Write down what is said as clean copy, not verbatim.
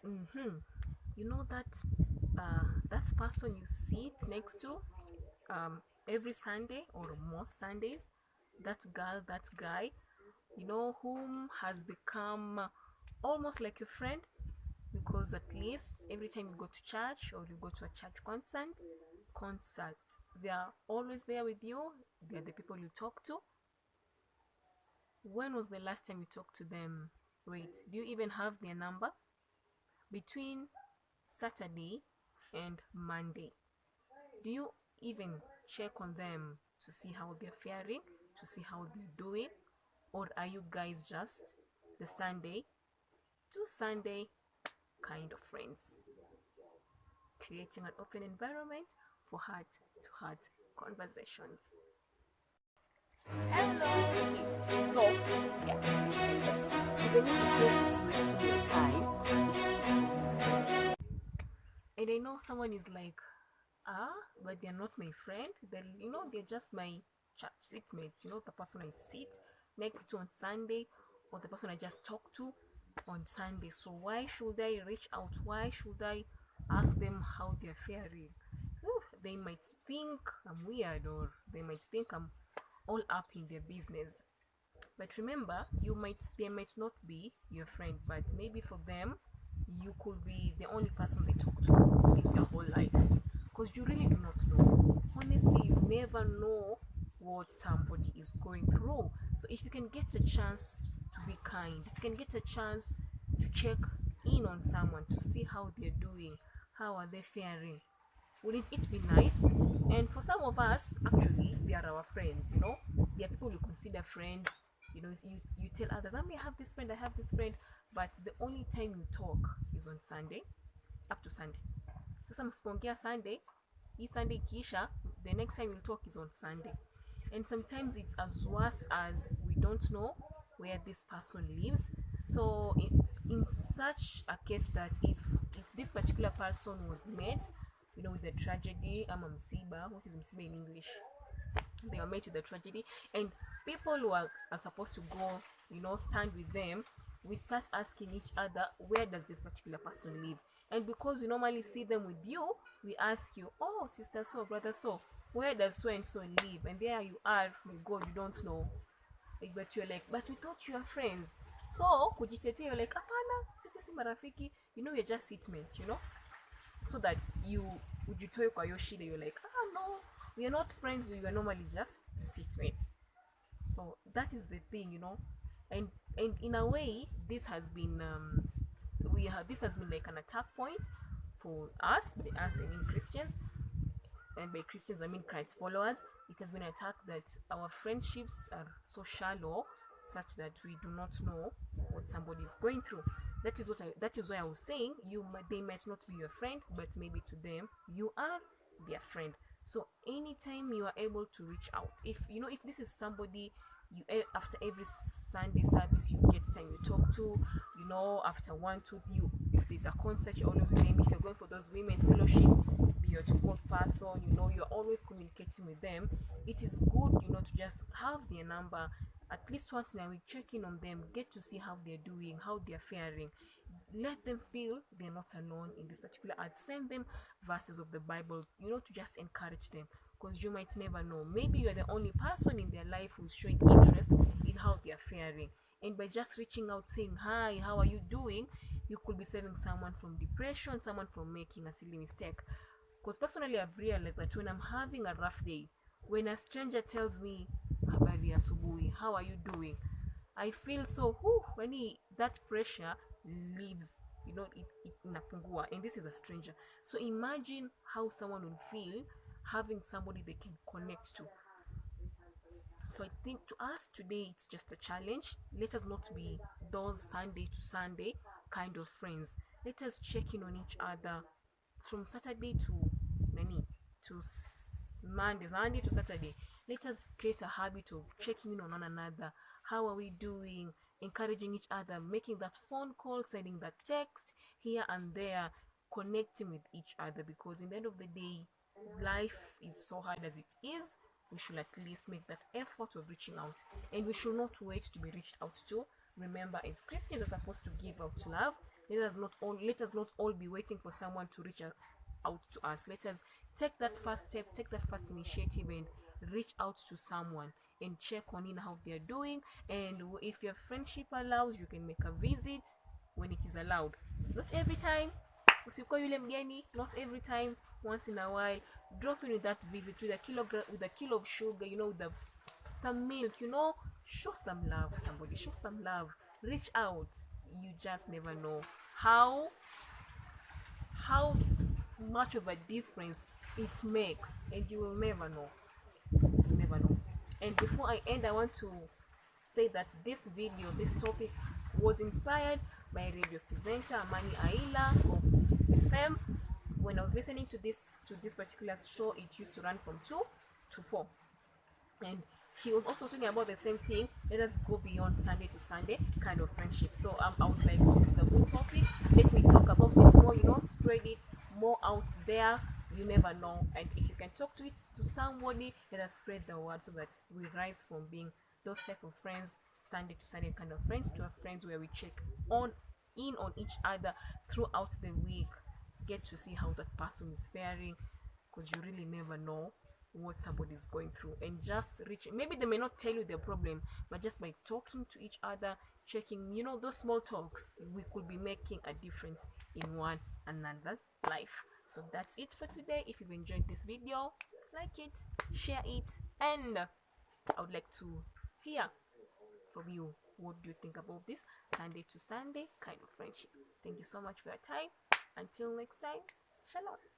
Mm-hmm. You know that that person you sit next to every Sunday or most Sundays, that girl, that guy, whom has become almost like a friend because at least every time you go to church or you go to a church concert, they are always there with you. They are the people you talk to. When was the last time you talked to them? Wait, do you even have their number? Between Saturday and Monday, do you even check on them to see how they're faring, to see how they're doing? Or are you guys just the Sunday to Sunday kind of friends? Creating an open environment for heart to heart conversations. Hello, kids. So, yeah, even if you think it's wasting your time, and I know someone is like, but they're not my friend. They're just my church seatmate. The person I sit next to on Sunday, or the person I just talk to on Sunday. So why should I reach out? Why should I ask them how they're faring? They might think I'm weird, or they might think I'm all up in their business. But remember, they might not be your friend, but maybe for them, you could be the only person they talk to in their whole life. Because you really do not know. Honestly, you never know what somebody is going through. So if you can get a chance to be kind, if you can get a chance to check in on someone to see how they're doing, how are they faring, wouldn't it be nice? And for some of us, actually, they are our friends. They are people you consider friends. You tell others, I may have this friend, I have this friend, but the only time you talk is on Sunday, up to Sunday. Sasa msipoongea Sunday, hii Sunday kisha, the next time you'll talk is on Sunday. And sometimes it's as worse as we don't know where this person lives. So in such a case that if this particular person was met, with a tragedy, msiba, what is msiba in English? They are met with a tragedy, and people who are supposed to go, stand with them, we start asking each other, where does this particular person live? And because we normally see them with you, we ask you, oh, sister so, brother so, where does so and so live? And there you are, my God, you don't know. But you're like, but we thought you are friends. So kujitetea, you're like, apana, sisi si marafiki, you're just seatmates. So that you ujitoe kwa hiyo shida, you're like, no, we are not friends, we are normally just seatmates. So that is the thing. And in a way, this has been this has been like an attack point for us, by us, I mean Christians, and by Christians I mean Christ followers. It has been an attack that our friendships are so shallow, such that we do not know what somebody is going through. That is why I was saying they might not be your friend, but maybe to them you are their friend. So anytime you are able to reach out, if this is somebody after every Sunday service you get time you talk to, after one two, if there's a concert you're always with them, if you're going for those women fellowship, you're a good person, you're always communicating with them, it is good, to just have their number at least once in a week, check in on them, get to see how they're doing, how they're faring. Let them feel they're not alone in this particular art. Send them verses of the Bible, to just encourage them, because you might never know. Maybe you're the only person in their life who's showing interest in how they're faring. And by just reaching out, saying, hi, how are you doing? You could be saving someone from depression, someone from making a silly mistake. Because personally, I've realized that when I'm having a rough day, when a stranger tells me, habari asubuhi, how are you doing? I feel so, when that pressure leaves, it inapungua, and this is a stranger. So imagine how someone will feel having somebody they can connect to. So I think to us today, it's just a challenge. Let us not be those Sunday to Sunday kind of friends. Let us check in on each other from Saturday to Monday to Saturday. Let us create a habit of checking in on one another. How are we doing? Encouraging each other, making that phone call, sending that text here and there, connecting with each other, because in the end of the day, life is so hard as it is. We should at least make that effort of reaching out, and we should not wait to be reached out to. Remember, as Christians are supposed to give out love, Let us not all be waiting for someone to reach out to us. Let us take that first step, take that first initiative, and reach out to someone and check on in how they are doing. And if your friendship allows, you can make a visit when it is allowed. Not every time. Usikuwa yule mgeni, not every time, once in a while. Drop in with that visit with a kilo of sugar, with some milk, show some love. Somebody show some love. Reach out. You just never know how how much of a difference it makes, and you will never know. You never know. And before I end, I want to say that this topic was inspired by radio presenter Amani Aila of FM. When I was listening to this particular show, it used to run from 2 to 4, and she was also talking about the same thing. Let us go beyond Sunday to Sunday kind of friendship. So I was like, this is a good topic. Let me talk about it more. Spread it more out there. You never know. And if you can talk to somebody, let us spread the word so that we rise from being those type of friends, Sunday to Sunday kind of friends, to our friends where we check on each other throughout the week. Get to see how that person is faring, because you really never know what somebody is going through. And just reach, maybe they may not tell you their problem, but just by talking to each other, checking, those small talks, we could be making a difference in one another's life. So that's it for today. If you've enjoyed this video, like it, share it, and I would like to hear from you. What do you think about this Sunday to Sunday kind of friendship? Thank you so much for your time. Until next time, Shalom.